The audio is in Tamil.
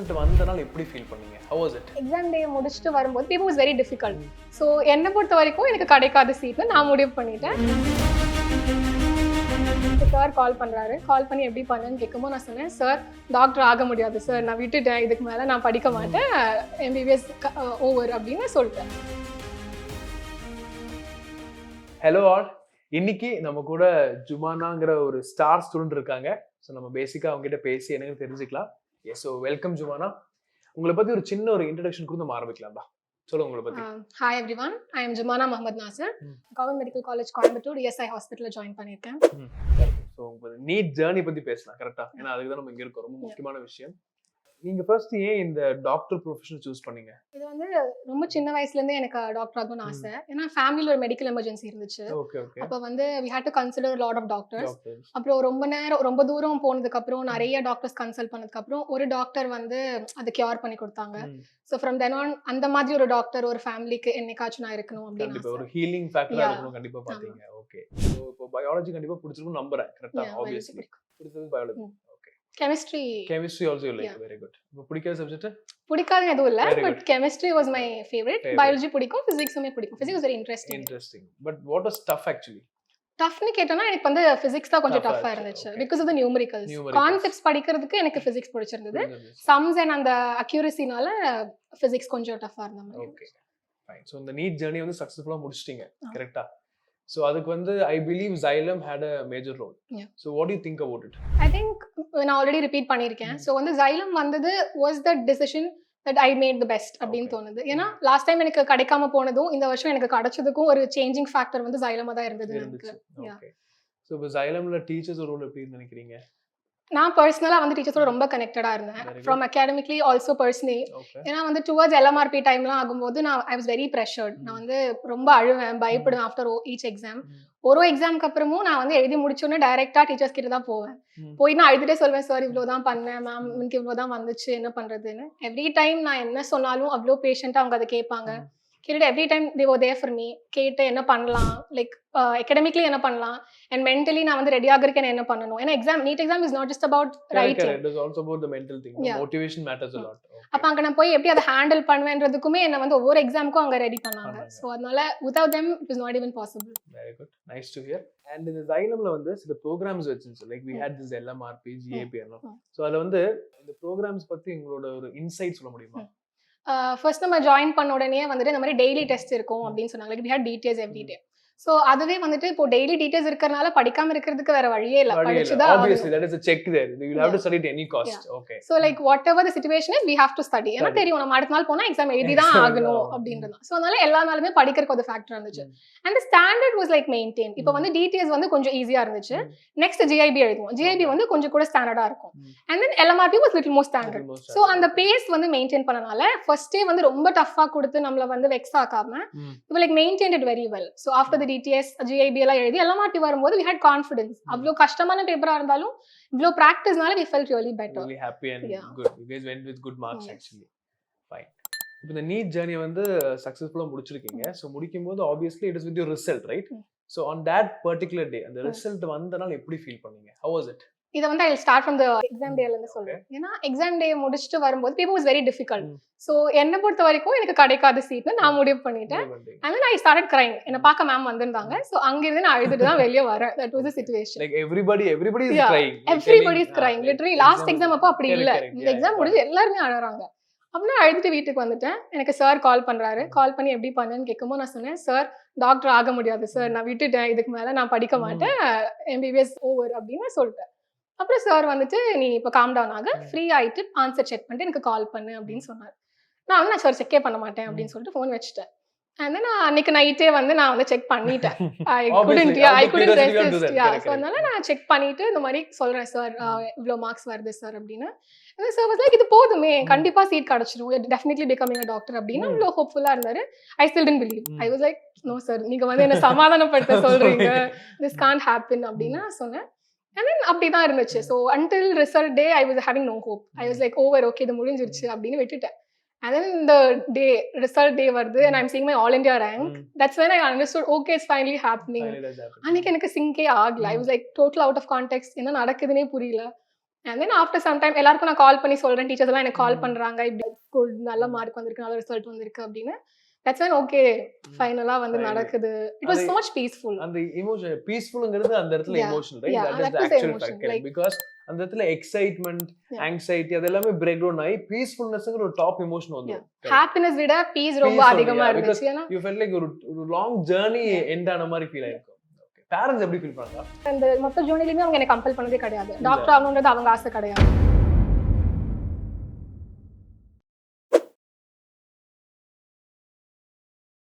ரிசல்ட் வந்தனால எப்படி ஃபீல் பண்ணீங்க? How was it? எக்ஸாம் டே முடிச்சுட்டு வரும்போது paper was very difficult. So என்னை பொறுத்த வரைக்கும் எனக்கு கிடைக்காத சீட்னு நான் முடிவு பண்ணிட்டேன். சார் கால் பண்ணுறாரு. கால் பண்ணி எப்படி பண்ணேன்னு கேட்கும்போது நான் சொன்னேன், சார் டாக்டர் ஆக முடியாது சார், நான் விட்டுட்டேன், இதுக்கு மேலே நான் படிக்க மாட்டேன், MBBS ஓவர் அப்படின்னு சொல்லிட்டேன். ஹலோ ஆல், இன்னைக்கு நம்ம கூட ஜுமானாங்கிற ஒரு ஸ்டார் ஸ்டூடெண்ட் இருக்காங்க. ஸோ நம்ம பேசிக்காக அவங்க கிட்ட பேசி என்னன்னு தெரிஞ்சுக்கலாம். So welcome Jumana. உங்களை பற்றி ஒரு சின்ன ஒரு இன்ட்ரடக்ஷன் கூட நம்ம ஆரம்பிக்கலாம் தான். சொல்லுங்க உங்களை பற்றி. Hi everyone, I am Jumana Mohammed Nasir. Government Medical College Coimbatore ESI Hospital join பண்ணியிருக்கேன். ஸோ உங்க நீட் ஜேர்னி பற்றி பேசலாம் கரெக்டா? ஏன்னா அதுக்கு தான் நம்ம இங்கே இருக்கோம். ரொம்ப முக்கியமான விஷயம். நீங்க ஃபர்ஸ்ட் ஏன் இந்த டாக்டர் ப்ரொஃபஷன் சூஸ் பண்ணீங்க? இது வந்து ரொம்ப சின்ன வயசுல இருந்தே எனக்கு டாக்டர் ஆகணும்னு ஆசை. ஏன்னா ஃபேமிலில ஒரு மெடிக்கல் எமர்ஜென்சி இருந்துச்சு. அப்ப வந்து we had to consider a lot of doctors. அப்புறம் ரொம்ப தூரம் போனதுக்கு அப்புறம் நிறைய டாக்டர்ஸ் கன்சல்ட் பண்ணதுக்கு அப்புறம் ஒரு டாக்டர் வந்து அதை கியூர் பண்ணி கொடுத்தாங்க. சோ ஃப்ரம் தென் ஆன் அந்த மாதிரி ஒரு டாக்டர் ஒரு ஃபேமிலிக்கு என்னைக்காச்சும் நான் இருக்கணும் அப்படின்னு ஒரு ஹீலிங் ஃபேக்டரா இருக்கணும் கண்டிப்பா பாத்தீங்க. ஓகே, சோ இப்போ பயாலஜி கண்டிப்பா பிடிச்சிருக்கும் நம்புறேன். கரெக்ட்டா? ஆப்வியஸ்லி பிடிச்சது biology. Okay, chemistry also you like. Very good. பிடிக்காத சப்ஜெக்ட்? பிடிக்காத எதுவும் இல்ல, but chemistry was my favourite. Biology பிடிக்கும், பிசிக்ஸுமே பிடிக்கும். Physics very interesting. But what was tough actually? டஃப்னு கேட்டோம்னா எனக்கு வந்து பிசிக்ஸ் தான் கொஞ்சம் டஃப்பா இருந்துச்சு. Because of the numericals. Concepts படிக்கிறதுக்கு எனக்கு பிசிக்ஸ் பிடிச்சிருந்தது. சம்ஸ் அண்ட் அந்த அக்யூரசினால பிசிக்ஸ் கொஞ்சம் டஃப்பா இருந்தது. Okay fine. சோ இந்த நீட் ஜர்னி வந்து சக்சஸ்ஃபுல்லா முடிச்சிட்டீங்க கரெக்ட்டா? So அதுக்கு வந்து I believe Xylem had a major role. So what do you think about it? I think நான் ஆல்ரெடி ரிப்பீட் பண்ணியிருக்கேன். ஸோ வந்து Xylem வந்தது was the decision that I made the best அப்படின்னு தோணுது. ஏன்னா லாஸ்ட் டைம் எனக்கு கிடைக்காம போனதும் இந்த வருஷம் எனக்கு கிடைச்சதுக்கும் ஒரு சேஞ்சிங் ஃபேக்டர் வந்து Xylem தான் இருந்தது எனக்கு. ஓகே, ஸோ இப்போ Xylemல டீச்சர்ஸ் ரோல் எப்படி நினைக்கிறீங்க? நான் பர்சனலாக வந்து டீச்சர்ஸோட ரொம்ப கனெக்டடாக இருந்தேன். From academically also personally. ஏன்னா வந்து டுவர்ட்ஸ் LMRP டைம்லாம் ஆகும்போது நான் ஐ வாஸ் வெரி ப்ரெஷர்ட். நான் வந்து ரொம்ப அழுவேன், பயப்படுவேன் ஆஃப்டர் ஈச் எக்ஸாம். ஒரு எக்ஸாமுக்கு அப்புறமும் நான் வந்து எழுதி முடிச்சோன்னே டைரெக்டாக டீச்சர்ஸ் கிட்ட தான் போவேன். போய் நான் அழுதுட்டே சொல்வேன், சார் இவ்வளோ தான் பண்ணேன் மேம், எனக்கு இவ்வளோ தான் வந்துச்சு, என்ன பண்ணுறதுன்னு. எவ்ரி டைம் நான் என்ன சொன்னாலும் அவ்வளோ பேஷண்ட்டாக அவங்க அதை கேட்பாங்க. கேட்டுட்டு every time they were there for me. கேட்டு என்ன பண்ணலாம், லைக் அகாடமிக்லி என்ன பண்ணலாம், அண்ட் மென்டலி நான் வந்து ரெடி ஆகிறதுக்கு என்ன பண்ணணும். ஏன்னா exam NEET exam is not just about writing, it is also about the mental thing. Motivation matters a lot. அப்ப அங்க நான் போய் எப்படி அதை ஹேண்டில் பண்ணுவேன்றதுக்குமே என்ன வந்து ஒவ்வொரு எக்ஸாமுக்கும் அங்க ரெடி பண்ணாங்க. ஸோ அதனால without them it is not even possible. Very good, nice to hear. And இந்த Xylemல வந்து சில ப்ரோக்ராம்ஸ் வச்சிருந்துச்சு, like we had this LMRP GAP எல்லாம். ஸோ அதுல வந்து இந்த ப்ரோக்ராம்ஸ் பத்தி உங்களோட ஒரு இன்சைட் சொல்ல முடியுமா? ஃபர்ஸ்ட் நம்ம ஜாயின் பண்ண உடனே வந்துட்டு இந்த மாதிரி டெய்லி டெஸ்ட் இருக்கும் அப்படின்னு சொன்னாங்க. Like we had details every day. So அதுவே வந்துட்டு இப்போ டெய்லி டீடைல்ஸ் இருக்கறனால படிக்காம இருக்கிறதுக்கு வேற வழியே இல்ல. படிச்சுதான் obviously that is a check there. You will have to study at any cost. Okay, so like whatever the situation is we have to study. ஏன்னா தெரியும் நம்ம அடுத்த நாள் போனா எக்ஸாம் எழுதி தான் ஆகணும் அப்படின்றது. சோ அதனால எல்லா நாளுமே படிக்கிறதுக்கு ஒரு ஃபேக்டர் இருந்துச்சு. and the standard was like maintained. இப்போ வந்து DTS வந்து கொஞ்சம் ஈஸியா இருந்துச்சு. நெக்ஸ்ட் GIB எழுதுவோம். GIB வந்து கொஞ்சம் கூட ஸ்டாண்டர்டா இருக்கும். and then LMRP was little more standard. so அந்த பேஸ் வந்து மெயின்டைன் பண்ணனால ஃபர்ஸ்ட் டே வந்து ரொம்ப டஃப்பா கொடுத்து நம்மள வந்து வெக்ஸ் ஆகாம we like maintained it very well. so after the DTS GIB எல்லாம் எழுதி LMRP வரும்போது we had confidence. அவ்ளோ கஷ்டமான பேப்பரா இருந்தாலும் இவ்ளோ பிராக்டிஸ்னால we felt really better. Really happy and good. You guys went with good marks actually. Fine. இப்போ இந்த நீட் ஜர்னி வந்து சக்சஸ்ஃபுல்லா முடிச்சிருக்கீங்க. சோ முடிக்கும்போது obviously it is with your result, right? So on that particular day அந்த ரிசல்ட் வந்தனால எப்படி ஃபீல் பண்ணீங்க? How was it? இத வந்து I will start from the exam day ல இருந்து சொல்றேன். ஏன்னா எக்ஸாம் டே முடிச்சிட்டு வரும்போது paper was very difficult. So என்னை பொறுத்த வரைக்கும் எனக்கு கிடைக்காத சீட்னு நான் முடிவு பண்ணிட்டேன். and then I started crying. என்ன பார்க்க மேம் வந்திருந்தாங்க. சோ அங்க இருந்து நான் அழுதுட்டு தான் வெளிய வரேன். that was the situation. Like everybody is crying. Everybody is crying. Literally last exam அப்ப அப்படி இல்ல. இந்த எக்ஸாம் முடிஞ்சு எல்லாரும் அழறாங்க. அப்ப நான் அழுதுட்டு வீட்டுக்கு வந்துட்டேன். எனக்கு சார் கால் பண்றாரு. கால் பண்ணி எப்படி பண்ணேன்னு கேட்கும்போது நான் சொன்னேன், சார் டாக்டர் ஆக முடியாது சார், நான் விட்டுட்டேன், இதுக்கு மேல நான் படிக்க மாட்டேன், MBBS ஓவர் அப்படின்னு சொல்லிட்டேன். அப்புறம் சார் வந்துட்டு நீ இப்போ காம் டவுன் ஆக, ஃப்ரீ ஆயிட்டு ஆன்சர் செக் பண்ணிட்டு எனக்கு கால் பண்ணு அப்படின்னு சொன்னார். நான் வந்து சார் செக்கே பண்ண மாட்டேன் அப்படின்னு சொல்லிட்டு ஃபோன் வச்சுட்டேன். and then அன்னைக்கு நைட்டே வந்து நான் வந்து செக் பண்ணிட்டேன். I couldn't resist. ஸோ அதனால நான் செக் பண்ணிட்டு இந்த மாதிரி சொல்றேன், சார் இவ்வளோ மார்க்ஸ் வருது சார் அப்படின்னு. சார் வாஸ் லைக் இது போதுமே, கண்டிப்பா சீட் கிடைச்சிடும், டெஃபினெட்லி பிகமிங் அ டாக்டர் அப்படின்னு அவ்வளோ ஹோப்ஃபுல்லா இருந்தாரு. I still didn't believe. I was like no sir, நீங்க வந்து என்ன சமாதானப்படுத்த சொல்றீங்க, திஸ் கான்ட் ஹேப்பன் அப்படின்னு நான் சொன்னேன். and then அப்படிதான் இருந்துச்சு. So until result day I was having no hope. I was like over, okay இது முடிஞ்சிருச்சு அப்படின்னு விட்டுட்டேன். and then the day result day வருது and I'm seeing my all India rank. That's when I understood, okay, it's finally happening. அன்னைக்கு எனக்கு சிங்கே ஆகல. I was like total out of context. என்ன நடக்குதுன்னே புரியல. And then after some time எல்லாருக்கும் நான் கால் பண்ணி சொல்றேன், டீச்சர்ஸ் எல்லாம் எனக்கு கால் பண்றாங்க, இப்படி குட் நல்ல மார்க் வந்திருக்கு, நல்ல ரிசல்ட் வந்திருக்கு அப்படின்னு. தட்ஸ் when ஓகே ஃபைனலா வந்து நடக்குது. It was so much peaceful. அந்த எமோஷன் பீஸ்ஃபுல்ங்கிறது அந்த இடத்துல emotional right, that is the the actual emotion, fact like because அந்த இடத்துல எக்ஸைட்மென்ட் ஆங்ஸைட்டி அதெல்லாம் பிரேக் டவுன் ஆகி பீஸ்ஃபுல்னஸ்ங்கிற ஒரு டாப் எமோஷன் வந்துரும். ஹாப்பினஸ் விட பீஸ் ரொம்ப அதிகமா இருந்துச்சு. ஏன்னா யூ ஃபெல்ட் லைக் ஒரு லாங் ஜர்னி எண்ட் ஆன மாதிரி ஃபீல் ஆயிருக்கும். பேரண்ட்ஸ் எப்படி ஃபீல் பண்றாங்க? அந்த மொத்த ஜர்னிலயுமே அவங்க என்ன கம்பல் பண்ணதே கிடையாது. டாக்டர் ஆகணும்ன்றது அவங்க ஆசை கிடையாது.